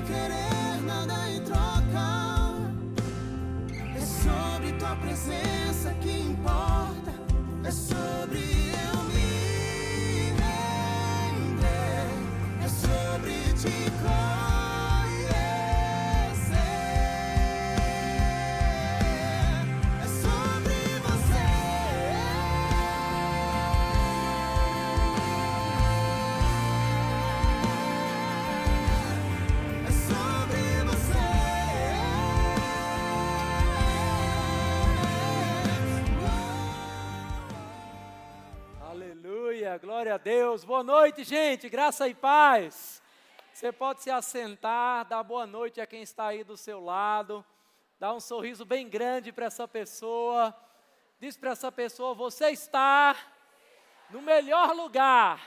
querer nada em troca. É sobre tua presença que importa. É sobre eu me render. É sobre te conhecer. É sobre você. É sobre você. Aleluia, glória a Deus. Boa noite, gente, graça e paz. Você pode se assentar, dar boa noite a quem está aí do seu lado, dá um sorriso bem grande para essa pessoa. Diz para essa pessoa: você está no melhor lugar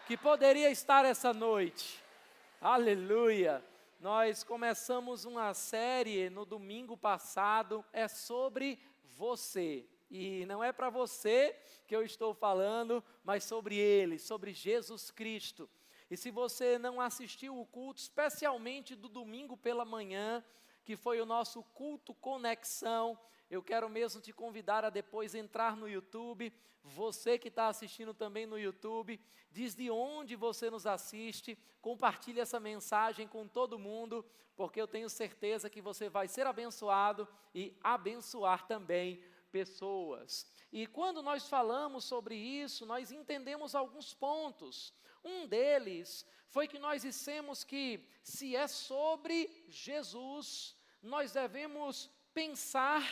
que poderia estar essa noite. Aleluia. Nós começamos uma série no domingo passado, é sobre você. E não é para você que eu estou falando, mas sobre Ele, sobre Jesus Cristo. E se você não assistiu o culto, especialmente do domingo pela manhã, que foi o nosso culto Conexão, eu quero mesmo te convidar a depois entrar no YouTube. Você que está assistindo também no YouTube, diz de onde você nos assiste, compartilhe essa mensagem com todo mundo, porque eu tenho certeza que você vai ser abençoado e abençoar também pessoas. E quando nós falamos sobre isso, nós entendemos alguns pontos. Um deles foi que nós dissemos que se é sobre Jesus, nós devemos pensar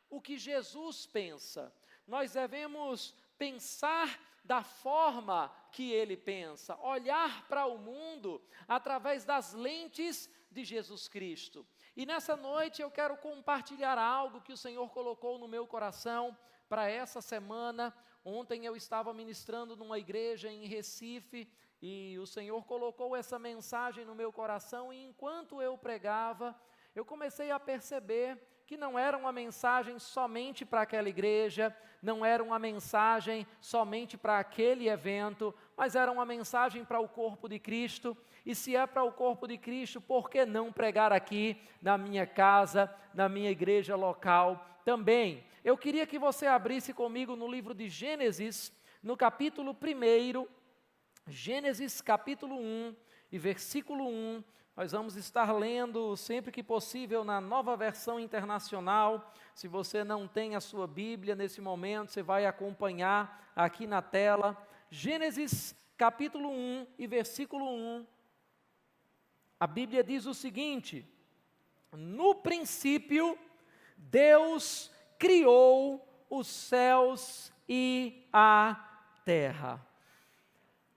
o que Jesus pensa. Nós devemos pensar da forma que Ele pensa, olhar para o mundo através das lentes de Jesus Cristo. E nessa noite eu quero compartilhar algo que o Senhor colocou no meu coração para essa semana. Ontem eu estava ministrando numa igreja em Recife e o Senhor colocou essa mensagem no meu coração, e enquanto eu pregava, eu comecei a perceber que não era uma mensagem somente para aquela igreja, não era uma mensagem somente para aquele evento, mas era uma mensagem para o corpo de Cristo. E se é para o corpo de Cristo, por que não pregar aqui na minha casa, na minha igreja local também? Eu queria que você abrisse comigo no livro de Gênesis, no capítulo 1, Gênesis capítulo 1 e versículo 1, nós vamos estar lendo sempre que possível na Nova Versão Internacional. Se você não tem a sua Bíblia nesse momento, você vai acompanhar aqui na tela. Gênesis capítulo 1 e versículo 1. A Bíblia diz o seguinte: no princípio, Deus criou os céus e a terra.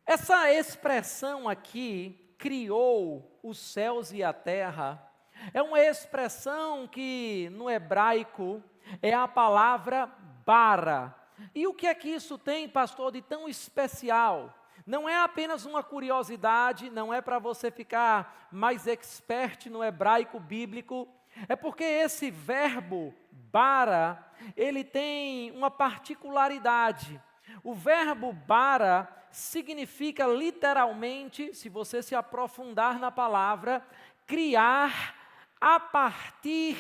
Essa expressão aqui, criou os céus e a terra, é uma expressão que no hebraico é a palavra bara. E o que é que isso tem, pastor, de tão especial? Não é apenas uma curiosidade, não é para você ficar mais expert no hebraico bíblico, é porque esse verbo bara, ele tem uma particularidade. O verbo bara significa literalmente, se você se aprofundar na palavra, criar a partir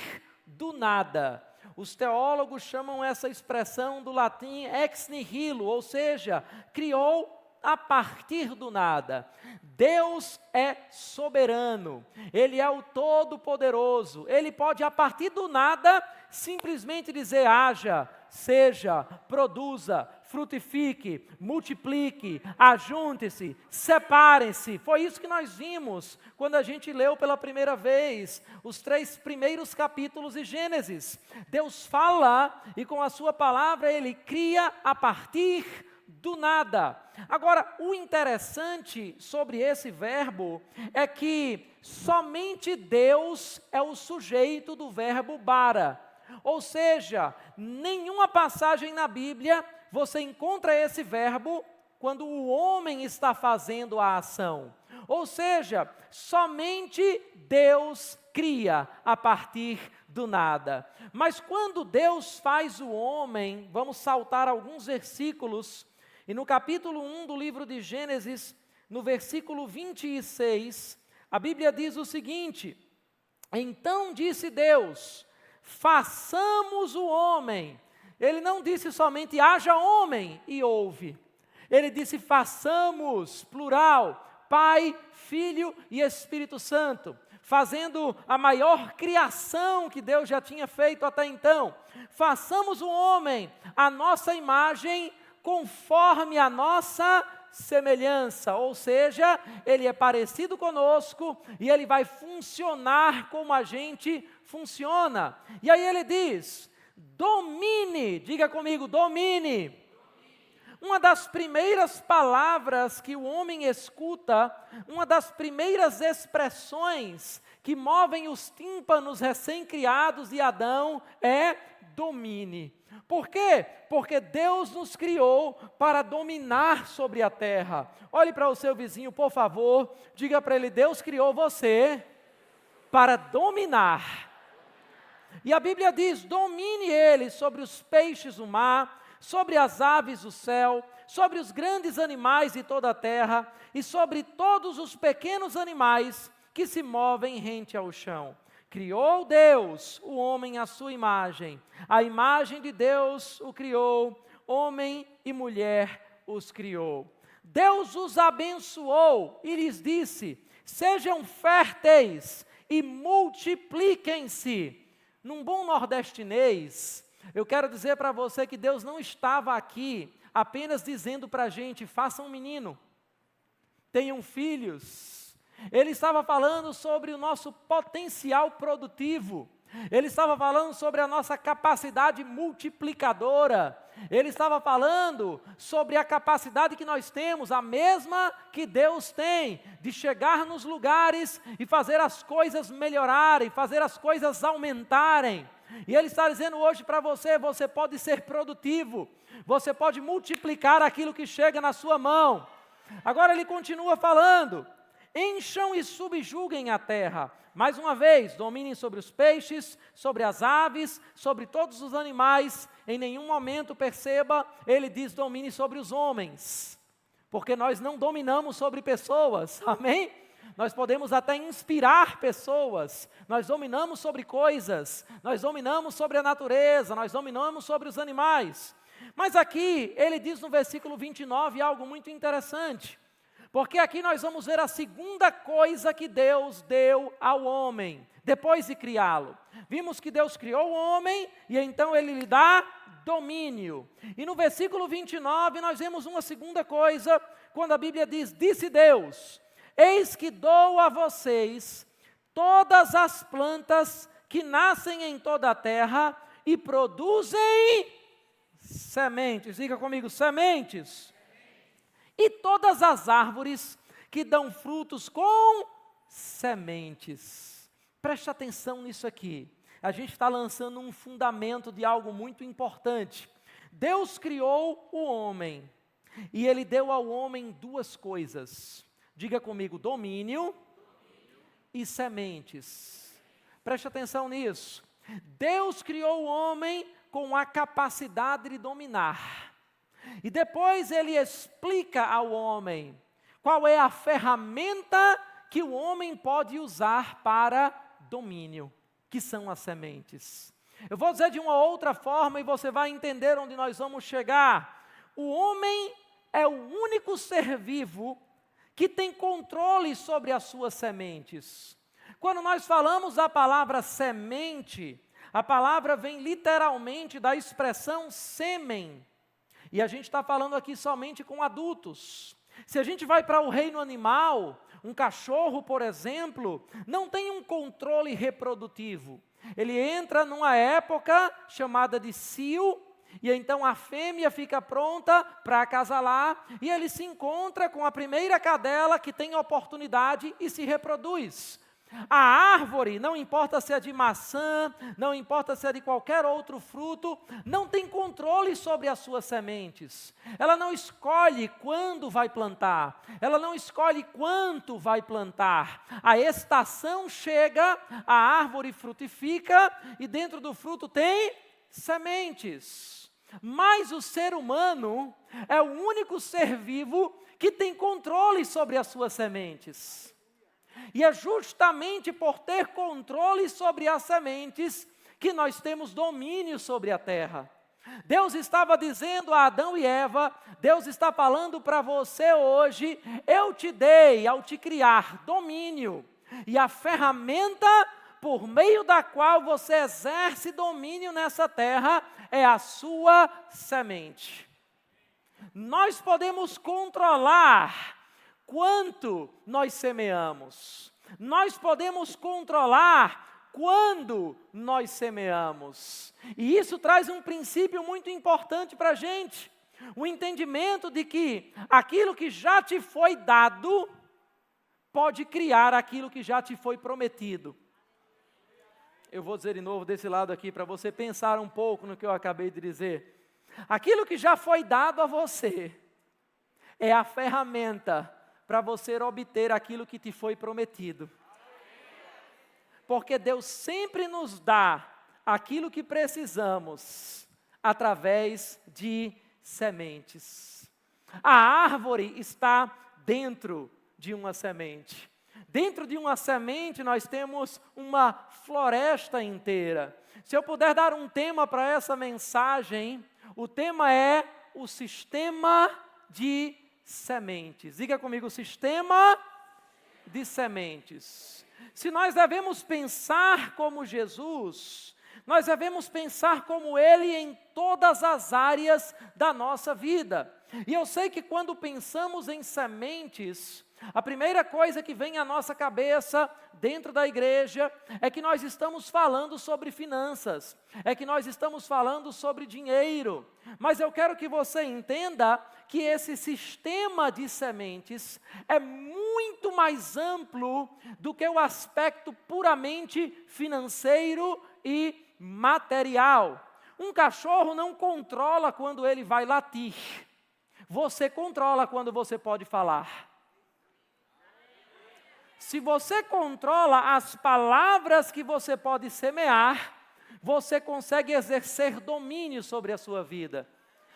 do nada. Os teólogos chamam essa expressão do latim ex nihilo, ou seja, criou a partir do nada. Deus é soberano, Ele é o Todo-Poderoso, Ele pode a partir do nada simplesmente dizer: haja, seja, produza, frutifique, multiplique, ajunte-se, separem-se. Foi isso que nós vimos quando a gente leu pela primeira vez os 3 primeiros capítulos de Gênesis. Deus fala e com a sua palavra Ele cria a partir do nada. Agora, o interessante sobre esse verbo é que somente Deus é o sujeito do verbo bara. Ou seja, nenhuma passagem na Bíblia você encontra esse verbo quando o homem está fazendo a ação. Ou seja, somente Deus cria a partir do nada. Mas quando Deus faz o homem, vamos saltar alguns versículos, e no capítulo 1 do livro de Gênesis, no versículo 26, A Bíblia diz o seguinte: então disse Deus, façamos o homem. Ele não disse somente haja homem e houve. Ele disse façamos, plural, Pai, Filho e Espírito Santo, fazendo a maior criação que Deus já tinha feito até então. Façamos o homem à nossa imagem, conforme a nossa semelhança, ou seja, ele é parecido conosco e ele vai funcionar como a gente funciona. E aí ele diz, domine, diga comigo, domine. Uma das primeiras palavras que o homem escuta, uma das primeiras expressões que movem os tímpanos recém-criados de Adão é domine. Por quê? Porque Deus nos criou para dominar sobre a terra. Olhe para o seu vizinho, por favor, diga para ele, Deus criou você para dominar. E a Bíblia diz, domine ele sobre os peixes do mar, sobre as aves do céu, sobre os grandes animais de toda a terra e sobre todos os pequenos animais que se movem rente ao chão. Criou Deus o homem à sua imagem. A imagem de Deus o criou, homem e mulher os criou. Deus os abençoou e lhes disse, sejam férteis e multipliquem-se. Num bom nordestinês, eu quero dizer para você que Deus não estava aqui apenas dizendo para a gente, façam um menino, tenham filhos. Ele estava falando sobre o nosso potencial produtivo. Ele estava falando sobre a nossa capacidade multiplicadora. Ele estava falando sobre a capacidade que nós temos, a mesma que Deus tem, de chegar nos lugares e fazer as coisas melhorarem, fazer as coisas aumentarem. E Ele está dizendo hoje para você, você pode ser produtivo, você pode multiplicar aquilo que chega na sua mão. Agora Ele continua falando, encham e subjuguem a terra. Mais uma vez, dominem sobre os peixes, sobre as aves, sobre todos os animais. Em nenhum momento, perceba, Ele diz domine sobre os homens. Porque nós não dominamos sobre pessoas, amém? Nós podemos até inspirar pessoas, nós dominamos sobre coisas, nós dominamos sobre a natureza, nós dominamos sobre os animais. Mas aqui, ele diz no versículo 29 algo muito interessante, porque aqui nós vamos ver a segunda coisa que Deus deu ao homem, depois de criá-lo. Vimos que Deus criou o homem e então ele lhe dá domínio. E no versículo 29 nós vemos uma segunda coisa, quando a Bíblia diz, disse Deus, eis que dou a vocês todas as plantas que nascem em toda a terra e produzem sementes. Diga comigo, sementes. E todas as árvores que dão frutos com sementes. Preste atenção nisso aqui. A gente está lançando um fundamento de algo muito importante. Deus criou o homem e Ele deu ao homem duas coisas. Diga comigo, domínio e sementes. Preste atenção nisso. Deus criou o homem com a capacidade de dominar. E depois Ele explica ao homem qual é a ferramenta que o homem pode usar para domínio, que são as sementes. Eu vou dizer de uma outra forma e você vai entender onde nós vamos chegar. O homem é o único ser vivo que tem controle sobre as suas sementes. Quando nós falamos a palavra semente, a palavra vem literalmente da expressão sêmen. E a gente está falando aqui somente com adultos. Se a gente vai para o reino animal, um cachorro, por exemplo, não tem um controle reprodutivo. Ele entra numa época chamada de cio, e então a fêmea fica pronta para acasalar, e ele se encontra com a primeira cadela que tem oportunidade e se reproduz. A árvore, não importa se é de maçã, não importa se é de qualquer outro fruto, não tem controle sobre as suas sementes. Ela não escolhe quando vai plantar, ela não escolhe quanto vai plantar. A estação chega, a árvore frutifica e dentro do fruto tem sementes. Mas o ser humano é o único ser vivo que tem controle sobre as suas sementes. E é justamente por ter controle sobre as sementes que nós temos domínio sobre a terra. Deus estava dizendo a Adão e Eva, Deus está falando para você hoje, eu te dei ao te criar domínio. E a ferramenta por meio da qual você exerce domínio nessa terra é a sua semente. Nós podemos controlar quanto nós semeamos. Nós podemos controlar quando nós semeamos. E isso traz um princípio muito importante para a gente. O entendimento de que aquilo que já te foi dado pode criar aquilo que já te foi prometido. Eu vou dizer de novo desse lado aqui para você pensar um pouco no que eu acabei de dizer. Aquilo que já foi dado a você é a ferramenta para você obter aquilo que te foi prometido. Porque Deus sempre nos dá aquilo que precisamos através de sementes. A árvore está dentro de uma semente. Dentro de uma semente nós temos uma floresta inteira. Se eu puder dar um tema para essa mensagem, o tema é o sistema de sementes. Diga comigo, sistema de sementes. Se nós devemos pensar como Jesus, nós devemos pensar como Ele em todas as áreas da nossa vida. E eu sei que quando pensamos em sementes, a primeira coisa que vem à nossa cabeça dentro da igreja é que nós estamos falando sobre finanças, é que nós estamos falando sobre dinheiro. Mas eu quero que você entenda que esse sistema de sementes é muito mais amplo do que o aspecto puramente financeiro e material. Um cachorro não controla quando ele vai latir. Você controla quando você pode falar. Se você controla as palavras que você pode semear, você consegue exercer domínio sobre a sua vida.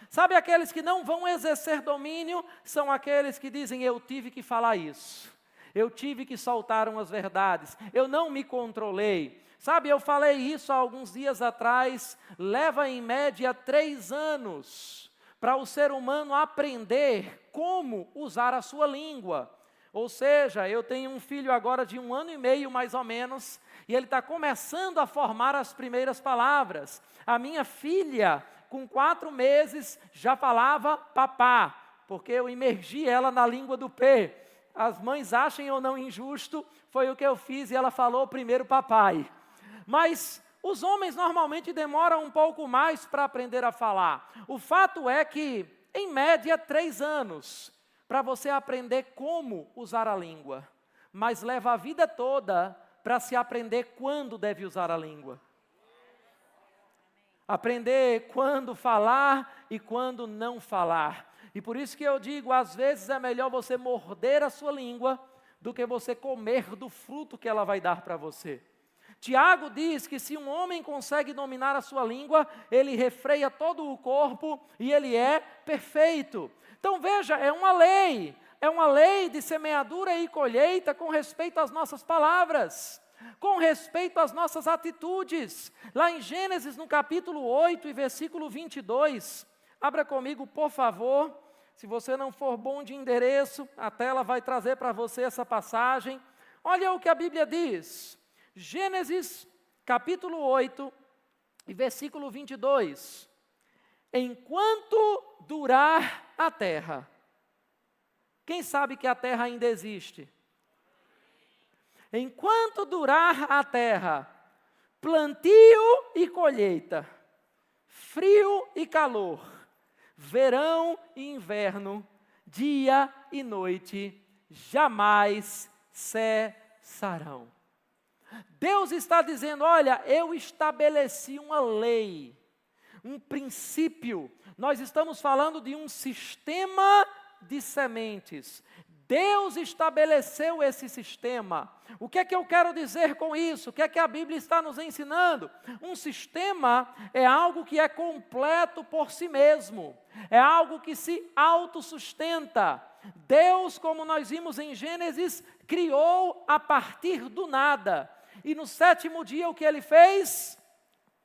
Sabe aqueles que não vão exercer domínio? São aqueles que dizem, eu tive que falar isso. Eu tive que soltar umas verdades. Eu não me controlei. Sabe, eu falei isso há alguns dias atrás. Leva em média 3 anos para o ser humano aprender como usar a sua língua. Ou seja, eu tenho um filho agora de 1 ano e meio, mais ou menos, e ele está começando a formar as primeiras palavras. A minha filha, com 4 meses, já falava papá, porque eu imergi ela na língua do P. As mães achem ou não injusto, foi o que eu fiz e ela falou primeiro papai. Mas os homens normalmente demoram um pouco mais para aprender a falar. O fato é que, em média, 3 anos para você aprender como usar a língua. Mas leva a vida toda para se aprender quando deve usar a língua. Aprender quando falar e quando não falar. E por isso que eu digo, às vezes é melhor você morder a sua língua do que você comer do fruto que ela vai dar para você. Tiago diz que se um homem consegue dominar a sua língua, ele refreia todo o corpo e ele é perfeito. Então veja, é uma lei de semeadura e colheita com respeito às nossas palavras, com respeito às nossas atitudes. Lá em Gênesis, no capítulo 8 e versículo 22, abra comigo, por favor. Se você não for bom de endereço, a tela vai trazer para você essa passagem. Olha o que a Bíblia diz. Gênesis, capítulo 8 e versículo 22. Enquanto durar a terra. Quem sabe que a terra ainda existe? Enquanto durar a terra, plantio e colheita, frio e calor, verão e inverno, dia e noite, jamais cessarão. Deus está dizendo, olha, eu estabeleci uma lei, um princípio. Nós estamos falando de um sistema de sementes. Deus estabeleceu esse sistema. O que é que eu quero dizer com isso? O que é que a Bíblia está nos ensinando? Um sistema é algo que é completo por si mesmo. É algo que se autossustenta. Deus, como nós vimos em Gênesis, criou a partir do nada. E no 7º dia, o que ele fez?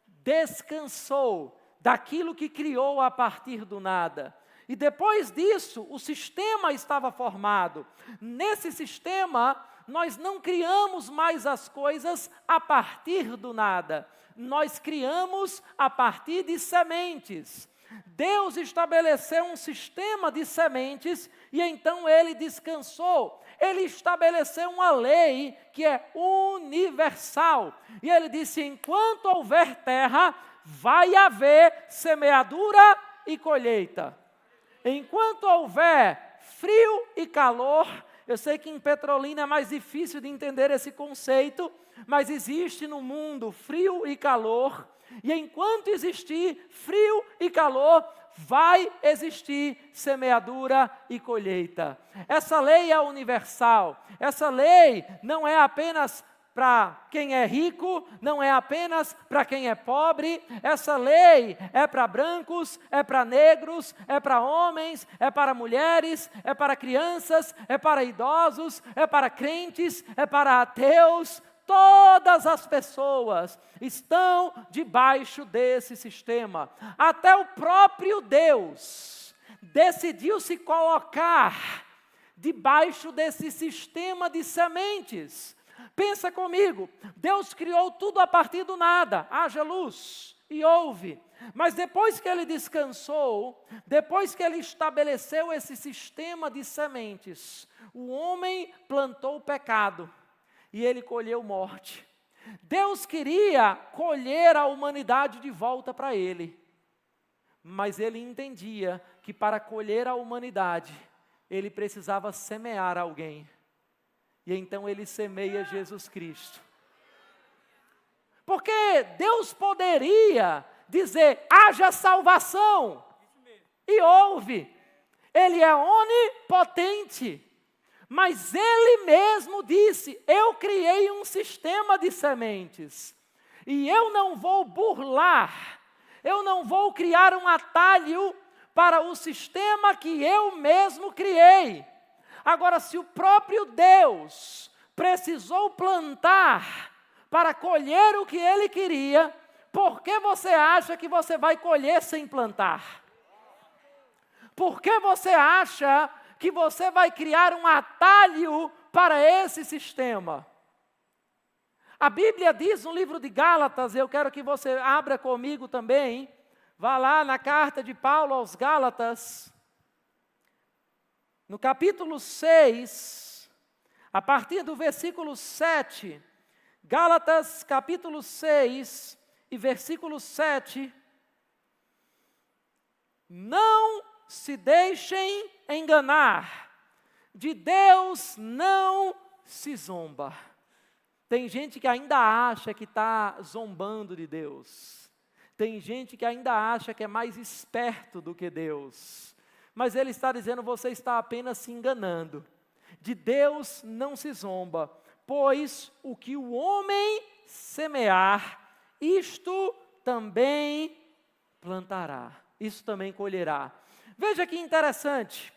Descansou daquilo que criou a partir do nada. E depois disso, o sistema estava formado. Nesse sistema, nós não criamos mais as coisas a partir do nada. Nós criamos a partir de sementes. Deus estabeleceu um sistema de sementes e então ele descansou. Ele estabeleceu uma lei que é universal. E ele disse: enquanto houver terra, vai haver semeadura e colheita. Enquanto houver frio e calor, eu sei que em Petrolina é mais difícil de entender esse conceito, mas existe no mundo frio e calor, e enquanto existir frio e calor, vai existir semeadura e colheita. Essa lei é universal, essa lei não é apenas para quem é rico, não é apenas para quem é pobre, essa lei é para brancos, é para negros, é para homens, é para mulheres, é para crianças, é para idosos, é para crentes, é para ateus. Todas as pessoas estão debaixo desse sistema. Até o próprio Deus decidiu se colocar debaixo desse sistema de sementes. Pensa comigo, Deus criou tudo a partir do nada, haja luz e houve. Mas depois que ele descansou, depois que ele estabeleceu esse sistema de sementes, o homem plantou o pecado e ele colheu morte. Deus queria colher a humanidade de volta para ele, mas ele entendia que para colher a humanidade, ele precisava semear alguém. E então ele semeia Jesus Cristo. Porque Deus poderia dizer: haja salvação. E houve. Ele é onipotente. Mas ele mesmo disse: eu criei um sistema de sementes. E eu não vou burlar. Eu não vou criar um atalho para o sistema que eu mesmo criei. Agora, se o próprio Deus precisou plantar para colher o que ele queria, por que você acha que você vai colher sem plantar? Por que você acha que você vai criar um atalho para esse sistema? A Bíblia diz no livro de Gálatas, eu quero que você abra comigo também, vá lá na carta de Paulo aos Gálatas, no capítulo 6, a partir do versículo 7, Gálatas capítulo 6 e versículo 7, não se deixem enganar, de Deus não se zomba. Tem gente que ainda acha que está zombando de Deus, tem gente que ainda acha que é mais esperto do que Deus. Mas ele está dizendo: você está apenas se enganando. De Deus não se zomba, pois o que o homem semear, isto também plantará, isso também colherá. Veja que interessante,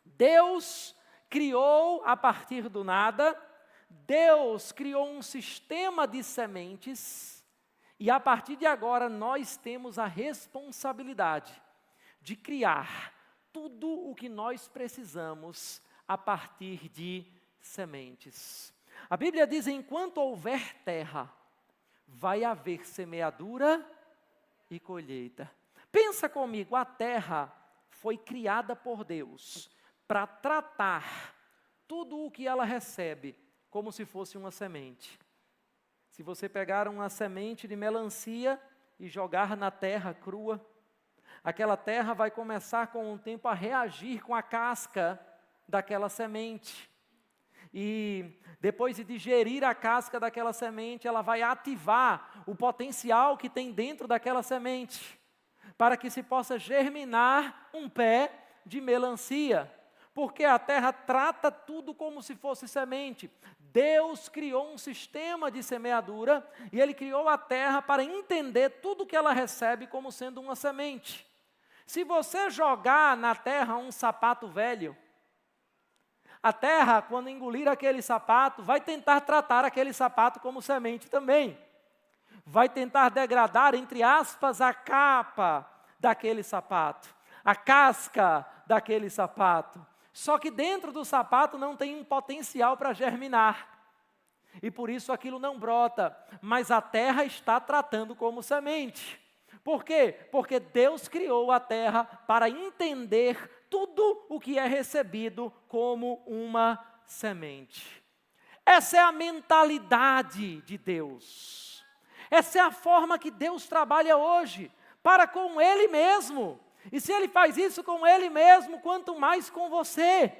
Deus criou a partir do nada, Deus criou um sistema de sementes, e a partir de agora nós temos a responsabilidade de criar tudo o que nós precisamos a partir de sementes. A Bíblia diz: enquanto houver terra, vai haver semeadura e colheita. Pensa comigo, a terra foi criada por Deus para tratar tudo o que ela recebe como se fosse uma semente. Se você pegar uma semente de melancia e jogar na terra crua, aquela terra vai começar com o tempo a reagir com a casca daquela semente. E depois de digerir a casca daquela semente, ela vai ativar o potencial que tem dentro daquela semente, para que se possa germinar um pé de melancia. Porque a terra trata tudo como se fosse semente. Deus criou um sistema de semeadura e Ele criou a terra para entender tudo que ela recebe como sendo uma semente. Se você jogar na terra um sapato velho, A terra, quando engolir aquele sapato, vai tentar tratar aquele sapato como semente também. Vai tentar degradar, entre aspas, a capa daquele sapato, a casca daquele sapato. Só que dentro do sapato não tem um potencial para germinar. E por isso aquilo não brota, mas a terra está tratando como semente. Por quê? Porque Deus criou a terra para entender tudo o que é recebido como uma semente. Essa é a mentalidade de Deus. Essa é a forma que Deus trabalha hoje, para com Ele mesmo. E se Ele faz isso com Ele mesmo, quanto mais com você.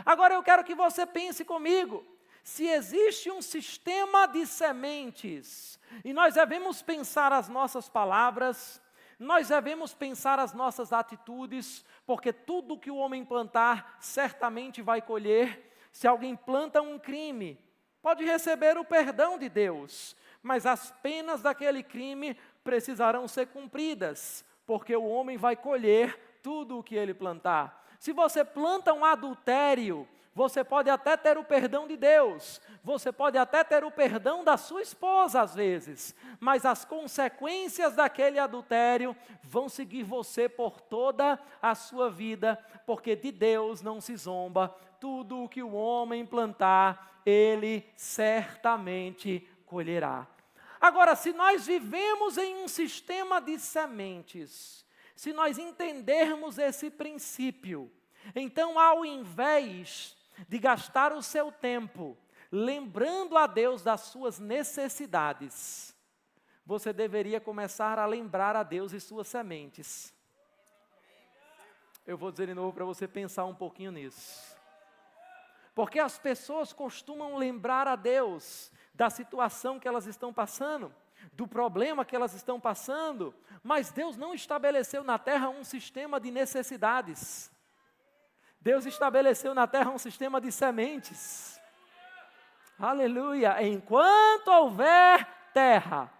Agora eu quero que você pense comigo. Se existe um sistema de sementes, e nós devemos pensar as nossas palavras, nós devemos pensar as nossas atitudes, porque tudo que o homem plantar, certamente vai colher. Se alguém planta um crime, pode receber o perdão de Deus, mas as penas daquele crime precisarão ser cumpridas, porque o homem vai colher tudo o que ele plantar. Se você planta um adultério, você pode até ter o perdão de Deus, você pode até ter o perdão da sua esposa às vezes, mas as consequências daquele adultério vão seguir você por toda a sua vida, porque de Deus não se zomba. Tudo o que o homem plantar, ele certamente colherá. Agora, se nós vivemos em um sistema de sementes, se nós entendermos esse princípio, então ao invés de gastar o seu tempo lembrando a Deus das suas necessidades, você deveria começar a lembrar a Deus e suas sementes. Eu vou dizer de novo para você pensar um pouquinho nisso. Porque as pessoas costumam lembrar a Deus da situação que elas estão passando, do problema que elas estão passando, mas Deus não estabeleceu na terra um sistema de necessidades. Deus estabeleceu na terra um sistema de sementes. Aleluia! Enquanto houver terra,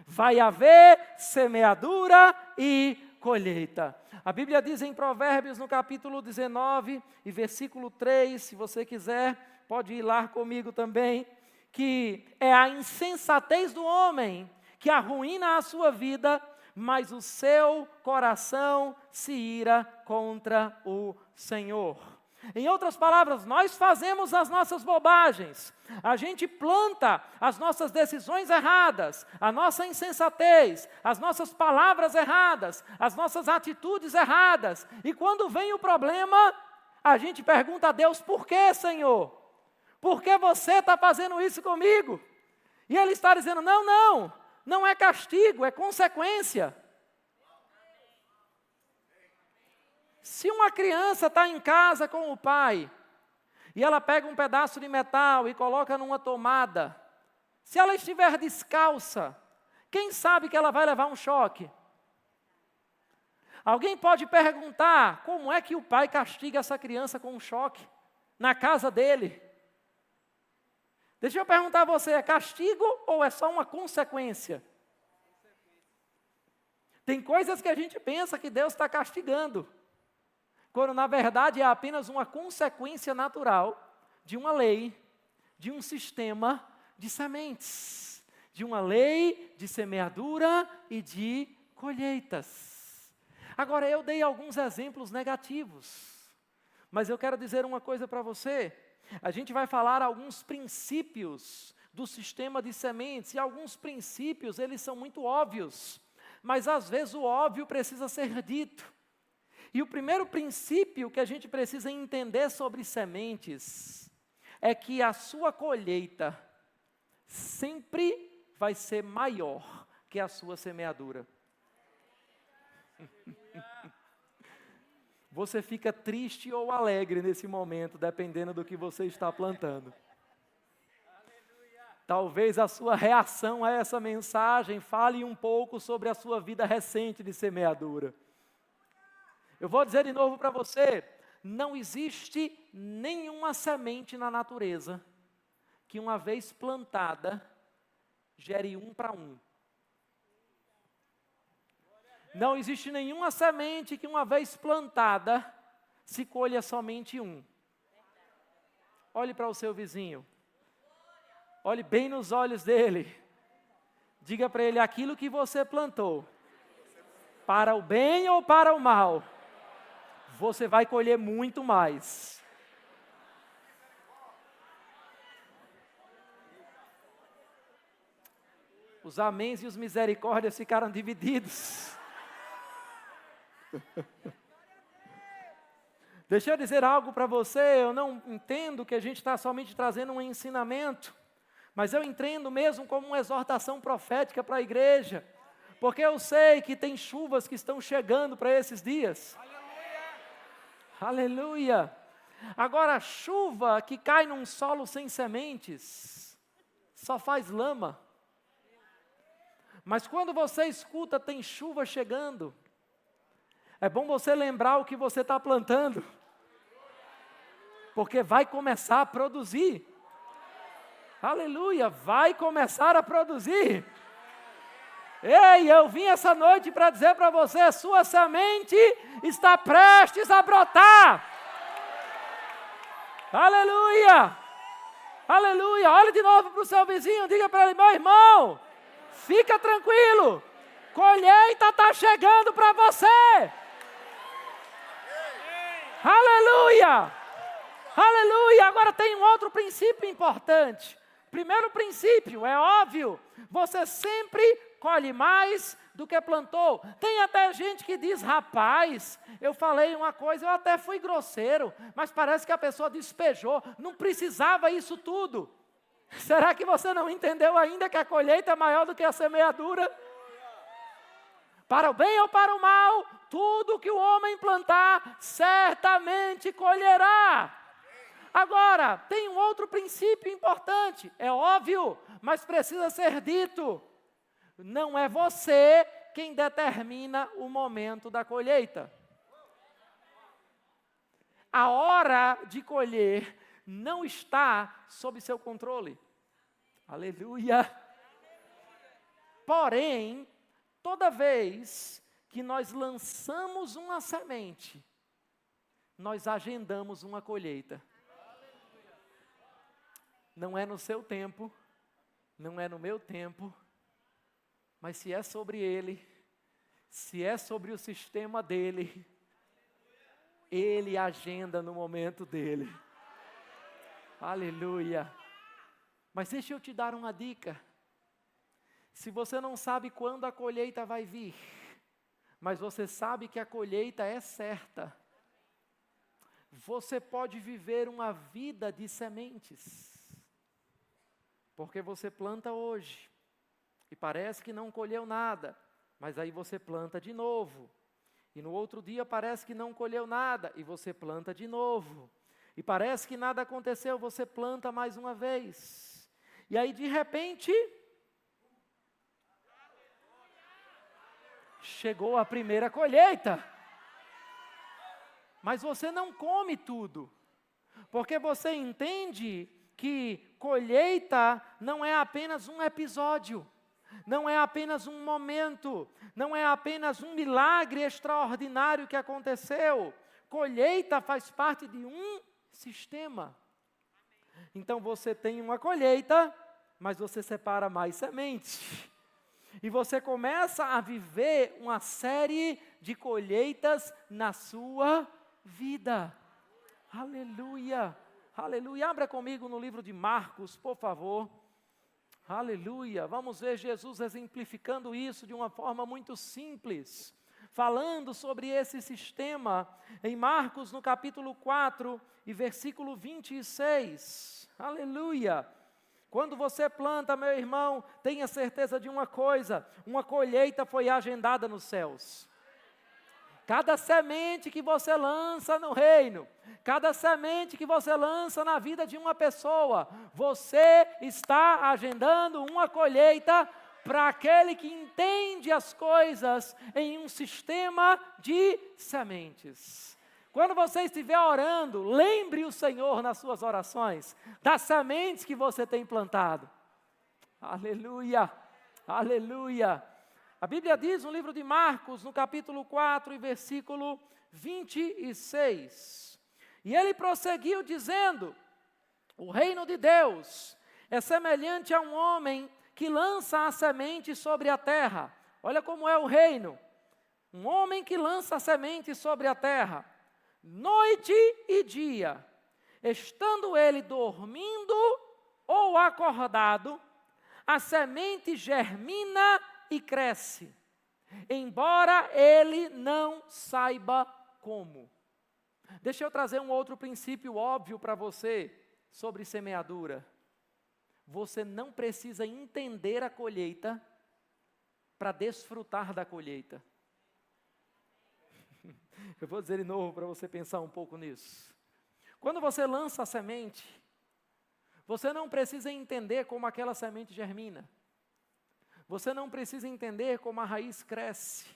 vai haver semeadura e colheita. A Bíblia diz em Provérbios, no capítulo 19 e versículo 3, se você quiser, pode ir lá comigo também, que é a insensatez do homem que arruína a sua vida, mas o seu coração se ira contra o Senhor. Em outras palavras, nós fazemos as nossas bobagens, a gente planta as nossas decisões erradas, a nossa insensatez, as nossas palavras erradas, as nossas atitudes erradas, e quando vem o problema, a gente pergunta a Deus: por que, Senhor? Por que você está fazendo isso comigo? E Ele está dizendo: não é castigo, é consequência. Se uma criança está em casa com o pai, e ela pega um pedaço de metal e coloca numa tomada, se ela estiver descalça, quem sabe que ela vai levar um choque? Alguém pode perguntar, como é que o pai castiga essa criança com um choque na casa dele? Deixa eu perguntar a você, é castigo ou é só uma consequência? Tem coisas que a gente pensa que Deus está castigando, quando na verdade é apenas uma consequência natural de uma lei, de um sistema de sementes, de uma lei de semeadura e de colheitas. Agora, eu dei alguns exemplos negativos, mas eu quero dizer uma coisa para você. A gente vai falar alguns princípios do sistema de sementes, e alguns princípios, eles são muito óbvios, mas às vezes o óbvio precisa ser dito. E o primeiro princípio que a gente precisa entender sobre sementes é que a sua colheita sempre vai ser maior que a sua semeadura. Você fica triste ou alegre nesse momento, dependendo do que você está plantando. Talvez a sua reação a essa mensagem fale um pouco sobre a sua vida recente de semeadura. Eu vou dizer de novo para você, não existe nenhuma semente na natureza que uma vez plantada gere 1 para 1. Não existe nenhuma semente que uma vez plantada se colha somente 1. olhe para o seu vizinho. Olhe bem nos olhos dele. Diga para ele: aquilo que você plantou, para o bem ou para o mal, você vai colher muito mais. Os améns e os misericórdias ficaram divididos. Deixa eu dizer algo para você, eu não entendo que a gente está somente trazendo um ensinamento, mas eu entendo mesmo como uma exortação profética para a igreja, porque eu sei que tem chuvas que estão chegando para esses dias. Aleluia! Agora, a chuva que cai num solo sem sementes, só faz lama. Mas quando você escuta, tem chuva chegando, é bom você lembrar o que você está plantando, porque vai começar a produzir. Aleluia, vai começar a produzir. Ei, eu vim essa noite para dizer para você, sua semente está prestes a brotar. Aleluia, aleluia. Olha de novo para o seu vizinho, diga para ele: meu irmão, fica tranquilo, colheita está chegando para você. Aleluia, aleluia. Agora tem um outro princípio importante. Primeiro princípio, é óbvio, você sempre colhe mais do que plantou. Tem até gente que diz: rapaz, eu falei uma coisa, eu até fui grosseiro, mas parece que a pessoa despejou, não precisava isso tudo. Será que você não entendeu ainda que a colheita é maior do que a semeadura? Para o bem ou para o mal, tudo que o homem plantar, certamente colherá. Agora, tem um outro princípio importante, é óbvio, mas precisa ser dito. Não é você quem determina o momento da colheita. A hora de colher não está sob seu controle. Aleluia! Porém, toda vez que nós lançamos uma semente, nós agendamos uma colheita. Não é no seu tempo, não é no meu tempo, mas se é sobre ele, se é sobre o sistema dele, ele agenda no momento dele. Aleluia! Mas deixa eu te dar uma dica. Se você não sabe quando a colheita vai vir, mas você sabe que a colheita é certa, você pode viver uma vida de sementes. Porque você planta hoje, e parece que não colheu nada, mas aí você planta de novo. E no outro dia parece que não colheu nada, e você planta de novo. E parece que nada aconteceu, você planta mais uma vez. E aí de repente, chegou a primeira colheita. Mas você não come tudo, porque você entende que colheita não é apenas um episódio, não é apenas um momento, não é apenas um milagre extraordinário que aconteceu. Colheita faz parte de um sistema. Então você tem uma colheita, mas você separa mais sementes. E você começa a viver uma série de colheitas na sua vida. Aleluia! Aleluia, abra comigo no livro de Marcos, por favor. Aleluia, vamos ver Jesus exemplificando isso de uma forma muito simples, falando sobre esse sistema, em Marcos no capítulo 4 e versículo 26. Aleluia. Quando você planta, meu irmão, tenha certeza de uma coisa, uma colheita foi agendada nos céus. Cada semente que você lança no reino, cada semente que você lança na vida de uma pessoa, você está agendando uma colheita para aquele que entende as coisas em um sistema de sementes. Quando você estiver orando, lembre o Senhor nas suas orações, das sementes que você tem plantado. Aleluia, aleluia. A Bíblia diz no livro de Marcos, no capítulo 4 e versículo 26. E ele prosseguiu dizendo: O reino de Deus é semelhante a um homem que lança a semente sobre a terra. Olha como é o reino. Um homem que lança a semente sobre a terra, noite e dia, estando ele dormindo ou acordado, a semente germina e cresce, embora ele não saiba como. Deixa eu trazer um outro princípio óbvio para você sobre semeadura. Você não precisa entender a colheita para desfrutar da colheita. Eu vou dizer de novo para você pensar um pouco nisso. Quando você lança a semente, você não precisa entender como aquela semente germina. Você não precisa entender como a raiz cresce.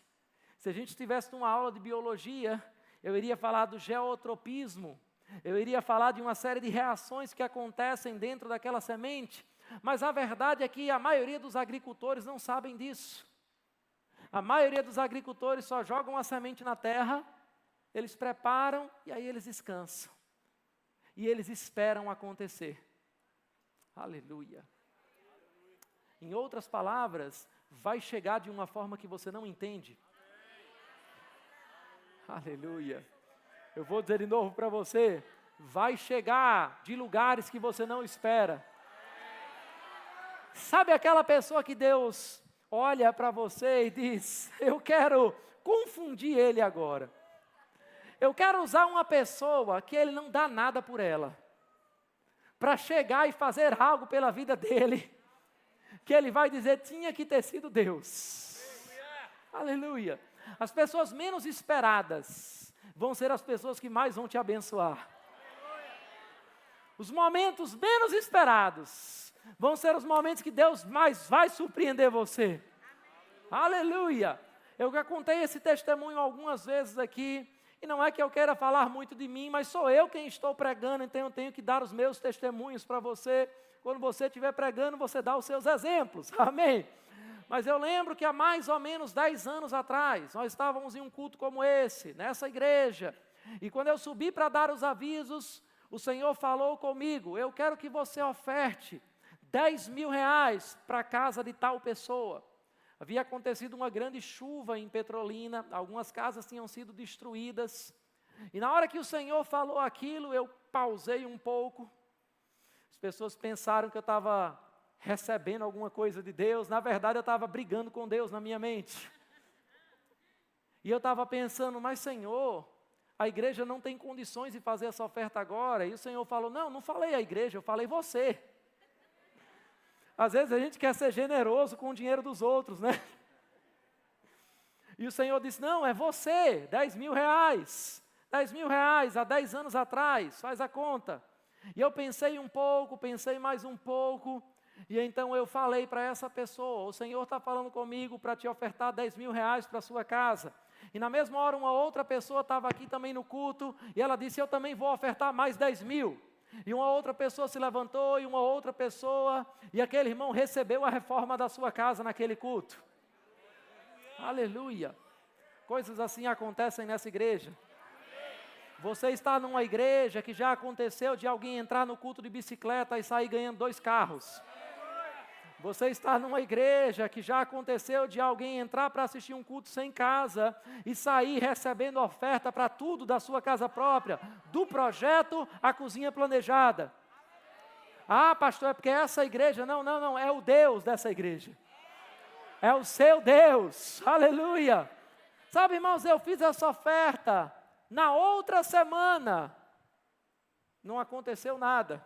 Se a gente estivesse numa aula de biologia, eu iria falar do geotropismo. Eu iria falar de uma série de reações que acontecem dentro daquela semente. Mas a verdade é que a maioria dos agricultores não sabem disso. A maioria dos agricultores só jogam a semente na terra, eles preparam e aí eles descansam. E eles esperam acontecer. Aleluia. Em outras palavras, vai chegar de uma forma que você não entende. Aleluia. Eu vou dizer de novo para você, vai chegar de lugares que você não espera. Sabe aquela pessoa que Deus olha para você e diz, eu quero confundir ele agora. Eu quero usar uma pessoa que ele não dá nada por ela, para chegar e fazer algo pela vida dele, que ele vai dizer, tinha que ter sido Deus. Aleluia. As pessoas menos esperadas vão ser as pessoas que mais vão te abençoar. Os momentos menos esperados vão ser os momentos que Deus mais vai surpreender você. Aleluia. Eu já contei esse testemunho algumas vezes aqui, e não é que eu queira falar muito de mim, mas sou eu quem estou pregando, então eu tenho que dar os meus testemunhos para você. Quando você estiver pregando, você dá os seus exemplos. Amém? Mas eu lembro que há mais ou menos 10 anos atrás, nós estávamos em um culto como esse, nessa igreja. E quando eu subi para dar os avisos, o Senhor falou comigo, eu quero que você oferte 10 mil reais para a casa de tal pessoa. Havia acontecido uma grande chuva em Petrolina, algumas casas tinham sido destruídas. E na hora que o Senhor falou aquilo, eu pausei um pouco. As pessoas pensaram que eu estava recebendo alguma coisa de Deus. Na verdade, eu estava brigando com Deus na minha mente. E eu estava pensando, mas Senhor, a igreja não tem condições de fazer essa oferta agora. E o Senhor falou, não falei a igreja, eu falei você. Às vezes a gente quer ser generoso com o dinheiro dos outros, né? E o Senhor disse, não, é você, 10 mil reais. 10 mil reais, há 10 anos atrás, faz a conta. E eu pensei um pouco, pensei mais um pouco, e então eu falei para essa pessoa, o Senhor está falando comigo para te ofertar 10 mil reais para a sua casa. E na mesma hora uma outra pessoa estava aqui também no culto, e ela disse, eu também vou ofertar mais 10 mil. E uma outra pessoa se levantou, e uma outra pessoa, e aquele irmão recebeu a reforma da sua casa naquele culto. Aleluia. Coisas assim acontecem nessa igreja. Você está numa igreja que já aconteceu de alguém entrar no culto de bicicleta e sair ganhando 2 carros. Você está numa igreja que já aconteceu de alguém entrar para assistir um culto sem casa e sair recebendo oferta para tudo da sua casa própria, do projeto à cozinha planejada. Ah, pastor, é porque essa igreja, não, é o Deus dessa igreja. É o seu Deus, aleluia. Sabe, irmãos, eu fiz essa oferta, na outra semana, não aconteceu nada.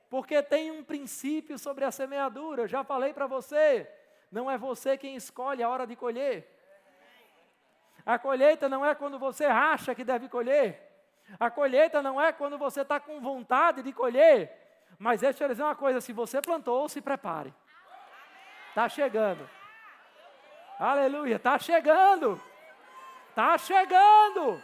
Porque tem um princípio sobre a semeadura, eu já falei para você, não é você quem escolhe a hora de colher. A colheita não é quando você acha que deve colher. A colheita não é quando você está com vontade de colher. Mas deixa eu dizer uma coisa, se você plantou, se prepare. Está chegando. Aleluia, está chegando. Está chegando.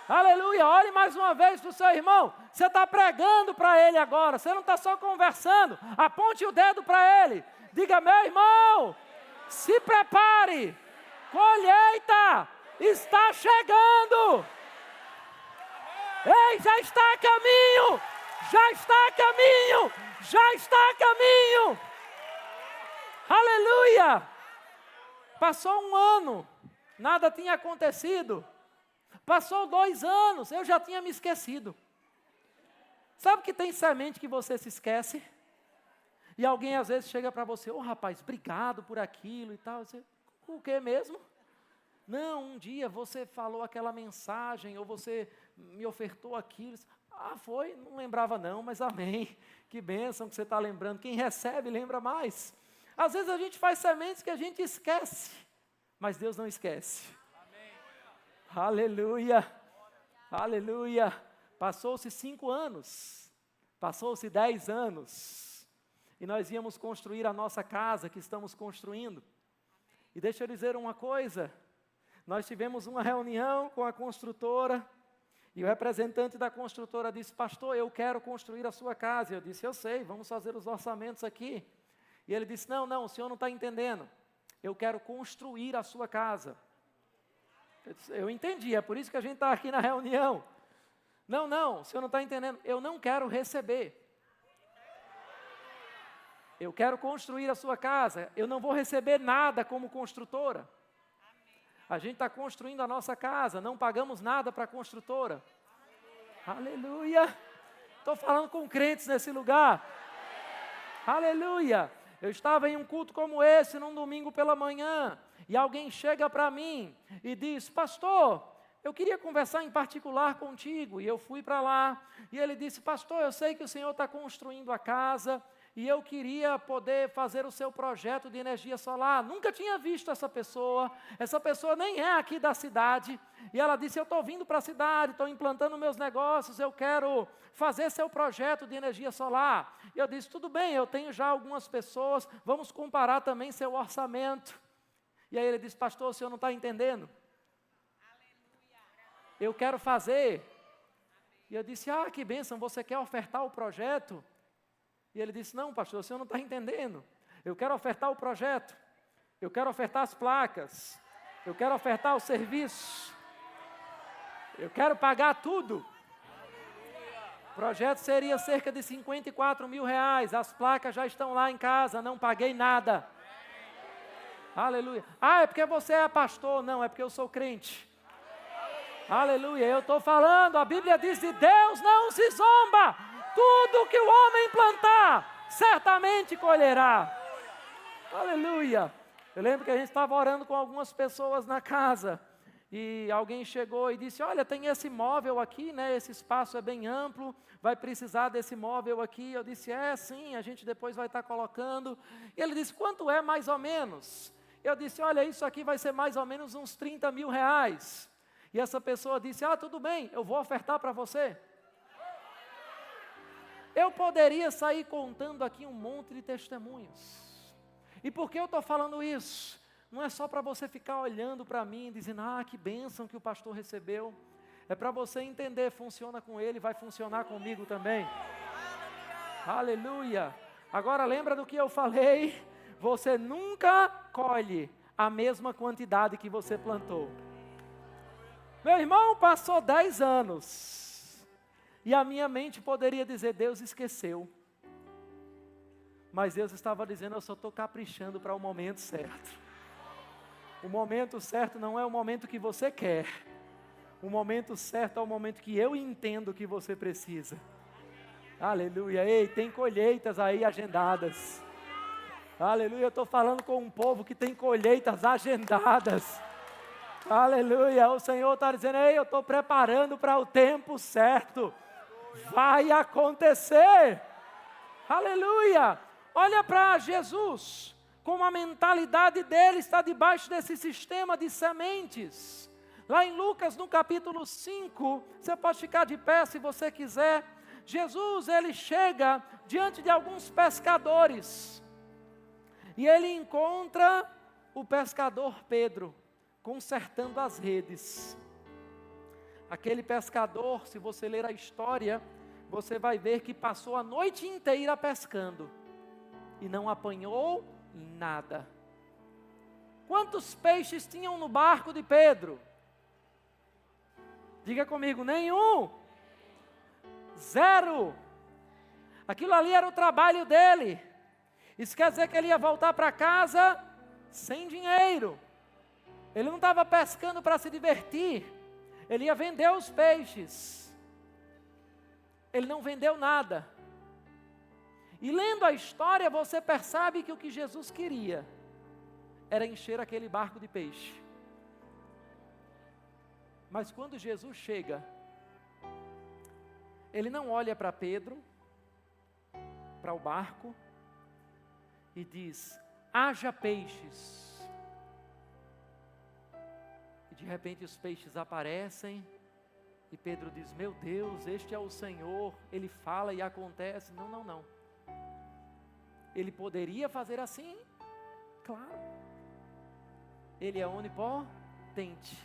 Aleluia, olhe mais uma vez para o seu irmão. Você está pregando para ele agora, você não está só conversando. Aponte o dedo para ele. Diga, meu irmão, se prepare. Colheita está chegando. Ei, já está a caminho! Já está a caminho! Já está a caminho! Aleluia! Passou um ano, nada tinha acontecido. Passou 2 anos, eu já tinha me esquecido. Sabe que tem semente que você se esquece? E alguém às vezes chega para você, rapaz, obrigado por aquilo e tal. Você, o que mesmo? Não, um dia você falou aquela mensagem, ou você me ofertou aquilo. Foi, não lembrava não, mas amém. Que bênção que você está lembrando. Quem recebe, lembra mais. Às vezes a gente faz sementes que a gente esquece, mas Deus não esquece. Amém. Aleluia, aleluia. Passou-se 5 anos, passou-se 10 anos, e nós íamos construir a nossa casa que estamos construindo. E deixa eu dizer uma coisa, nós tivemos uma reunião com a construtora, e o representante da construtora disse, pastor, eu quero construir a sua casa. Eu disse, eu sei, vamos fazer os orçamentos aqui. E ele disse, não, o senhor não está entendendo, eu quero construir a sua casa. Eu entendi, é por isso que a gente está aqui na reunião. Não, o senhor não está entendendo, eu não quero receber. Eu quero construir a sua casa, eu não vou receber nada como construtora. A gente está construindo a nossa casa, não pagamos nada para a construtora. Aleluia! Estou falando com crentes nesse lugar. Aleluia! Eu estava em um culto como esse, num domingo pela manhã, e alguém chega para mim e diz, pastor, eu queria conversar em particular contigo. E eu fui para lá, e ele disse, pastor, eu sei que o senhor está construindo a casa, e eu queria poder fazer o seu projeto de energia solar. Nunca tinha visto essa pessoa nem é aqui da cidade, e ela disse, eu estou vindo para a cidade, estou implantando meus negócios, eu quero fazer seu projeto de energia solar. E eu disse, tudo bem, eu tenho já algumas pessoas, vamos comparar também seu orçamento. E aí ele disse, pastor, o senhor não está entendendo? Eu quero fazer. E eu disse, que bênção, você quer ofertar o projeto? E ele disse, não pastor, o senhor não está entendendo. Eu quero ofertar o projeto, eu quero ofertar as placas, eu quero ofertar o serviço, eu quero pagar tudo. O projeto seria cerca de 54 mil reais, as placas já estão lá em casa, não paguei nada. Aleluia. É porque você é pastor? Não, é porque eu sou crente. Aleluia, eu estou falando, a Bíblia diz de Deus não se zomba. Tudo que o homem plantar, certamente colherá. Aleluia. Eu lembro que a gente estava orando com algumas pessoas na casa, e alguém chegou e disse, olha, tem esse móvel aqui, né? Esse espaço é bem amplo, vai precisar desse móvel aqui. Eu disse, sim, a gente depois vai estar colocando. E ele disse, quanto é mais ou menos? Eu disse, olha, isso aqui vai ser mais ou menos uns 30 mil reais. E essa pessoa disse, tudo bem, eu vou ofertar para você. Eu poderia sair contando aqui um monte de testemunhos. E por que eu estou falando isso? Não é só para você ficar olhando para mim e dizendo, que bênção que o pastor recebeu. É para você entender, funciona com ele, vai funcionar comigo também. Aleluia. Agora lembra do que eu falei? Você nunca colhe a mesma quantidade que você plantou. Meu irmão, passou 10 anos. E a minha mente poderia dizer, Deus esqueceu. Mas Deus estava dizendo, eu só estou caprichando para o momento certo. O momento certo não é o momento que você quer. O momento certo é o momento que eu entendo que você precisa. Aleluia. Ei, tem colheitas aí agendadas. Aleluia, eu estou falando com um povo que tem colheitas agendadas. Aleluia, o Senhor está dizendo, ei, eu estou preparando para o tempo certo. Vai acontecer. Aleluia. Olha para Jesus, como a mentalidade dele está debaixo desse sistema de sementes. Lá em Lucas, no capítulo 5, você pode ficar de pé se você quiser. Jesus, ele chega diante de alguns pescadores. E ele encontra o pescador Pedro, consertando as redes. Aquele pescador, se você ler a história, você vai ver que passou a noite inteira pescando e não apanhou nada. Quantos peixes tinham no barco de Pedro? Diga comigo, nenhum. Zero. Aquilo ali era o trabalho dele. Isso quer dizer que ele ia voltar para casa sem dinheiro. Ele não estava pescando para se divertir. Ele ia vender os peixes. Ele não vendeu nada. E lendo a história, você percebe que o que Jesus queria era encher aquele barco de peixe. Mas quando Jesus chega, ele não olha para Pedro, para o barco, e diz: haja peixes. E de repente os peixes aparecem, e Pedro diz: meu Deus, este é o Senhor. Ele fala e acontece. Não. Ele poderia fazer assim? Claro. Ele é onipotente.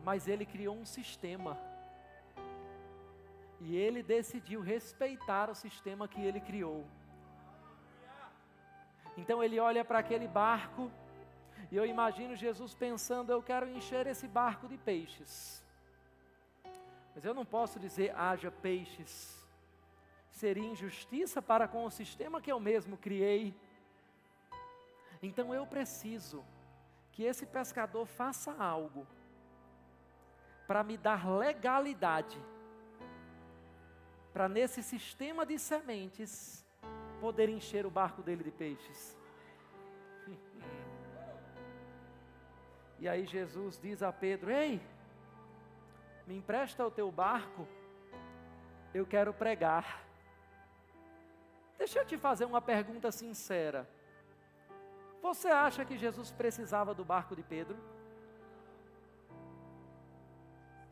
Mas ele criou um sistema. E ele decidiu respeitar o sistema que ele criou. Então ele olha para aquele barco, e eu imagino Jesus pensando: eu quero encher esse barco de peixes. Mas eu não posso dizer haja peixes. Seria injustiça para com o sistema que eu mesmo criei. Então eu preciso que esse pescador faça algo para me dar legalidade, para nesse sistema de sementes poder encher o barco dele de peixes. E aí Jesus diz a Pedro: ei, me empresta o teu barco, eu quero pregar. Deixa eu te fazer uma pergunta sincera. Você acha que Jesus precisava do barco de Pedro?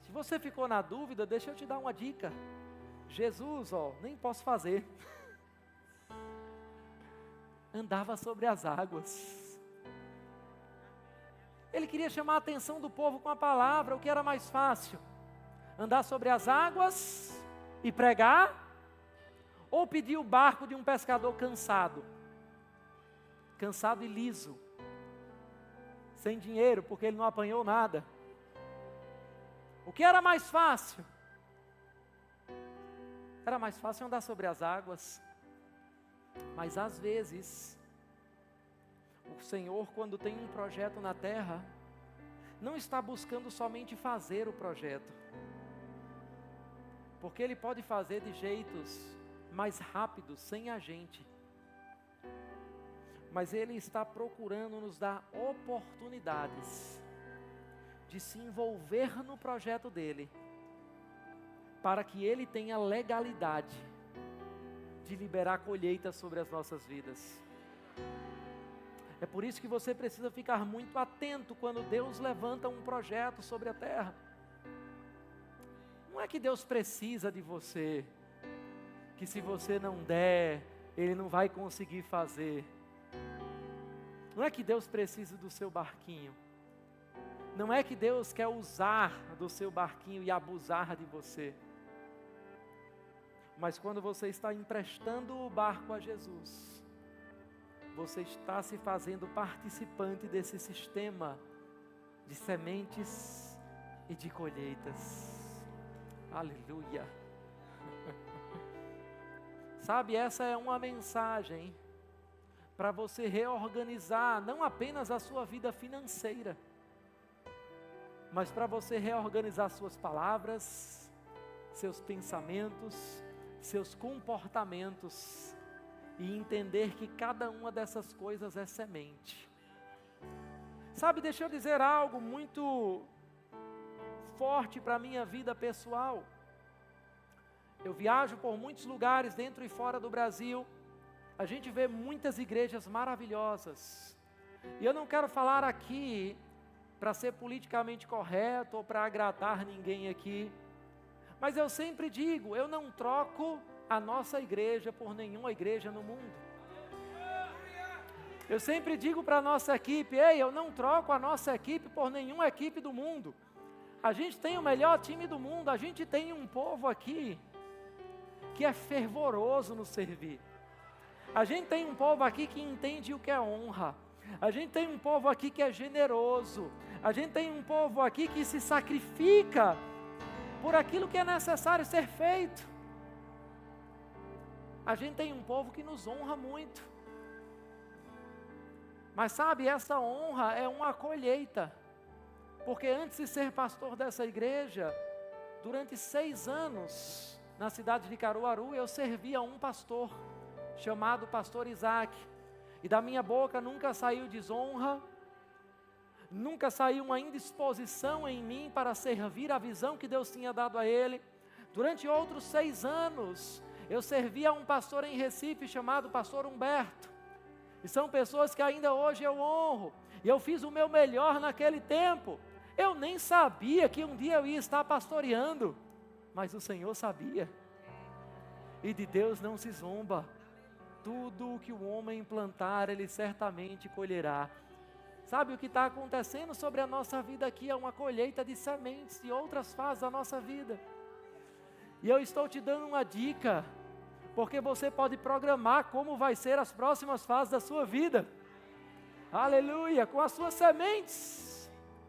Se você ficou na dúvida, deixa eu te dar uma dica. Jesus, nem posso fazer. Andava sobre as águas. Ele queria chamar a atenção do povo com a palavra. O que era mais fácil? Andar sobre as águas e pregar? Ou pedir o barco de um pescador cansado? Cansado e liso. Sem dinheiro, porque ele não apanhou nada. O que era mais fácil? Era mais fácil andar sobre as águas. Mas às vezes, o Senhor, quando tem um projeto na terra, não está buscando somente fazer o projeto. Porque Ele pode fazer de jeitos mais rápidos, sem a gente. Mas Ele está procurando nos dar oportunidades de se envolver no projeto dEle, para que Ele tenha legalidade de liberar colheita sobre as nossas vidas. É por isso que você precisa ficar muito atento quando Deus levanta um projeto sobre a terra. Não é que Deus precisa de você, que se você não der, Ele não vai conseguir fazer. Não é que Deus precisa do seu barquinho. Não é que Deus quer usar do seu barquinho e abusar de você. Mas quando você está emprestando o barco a Jesus, você está se fazendo participante desse sistema de sementes e de colheitas. Aleluia! Sabe, essa é uma mensagem para você reorganizar não apenas a sua vida financeira, mas para você reorganizar suas palavras, seus pensamentos, seus comportamentos, e entender que cada uma dessas coisas é semente. Sabe, deixa eu dizer algo muito forte para a minha vida pessoal. Eu viajo por muitos lugares dentro e fora do Brasil. A gente vê muitas igrejas maravilhosas. E eu não quero falar aqui para ser politicamente correto ou para agradar ninguém aqui. Mas eu sempre digo, eu não troco a nossa igreja por nenhuma igreja no mundo. Eu sempre digo para a nossa equipe: ei, eu não troco a nossa equipe por nenhuma equipe do mundo. A gente tem o melhor time do mundo, a gente tem um povo aqui que é fervoroso no servir. A gente tem um povo aqui que entende o que é honra. A gente tem um povo aqui que é generoso. A gente tem um povo aqui que se sacrifica por aquilo que é necessário ser feito. A gente tem um povo que nos honra muito. Mas sabe, essa honra é uma colheita. Porque antes de ser pastor dessa igreja, durante 6 anos, na cidade de Caruaru, eu servia a um pastor, chamado pastor Isaac. E da minha boca nunca saiu desonra, nunca saiu uma indisposição em mim para servir a visão que Deus tinha dado a ele. Durante outros 6 anos, eu servia a um pastor em Recife, chamado pastor Humberto. E são pessoas que ainda hoje eu honro. E eu fiz o meu melhor naquele tempo. Eu nem sabia que um dia eu ia estar pastoreando, mas o Senhor sabia. E de Deus não se zomba. Tudo o que o homem plantar, ele certamente colherá. Sabe o que está acontecendo sobre a nossa vida aqui? É uma colheita de sementes de outras fases da nossa vida. E eu estou te dando uma dica, porque você pode programar como vai ser as próximas fases da sua vida. Aleluia, com as suas sementes.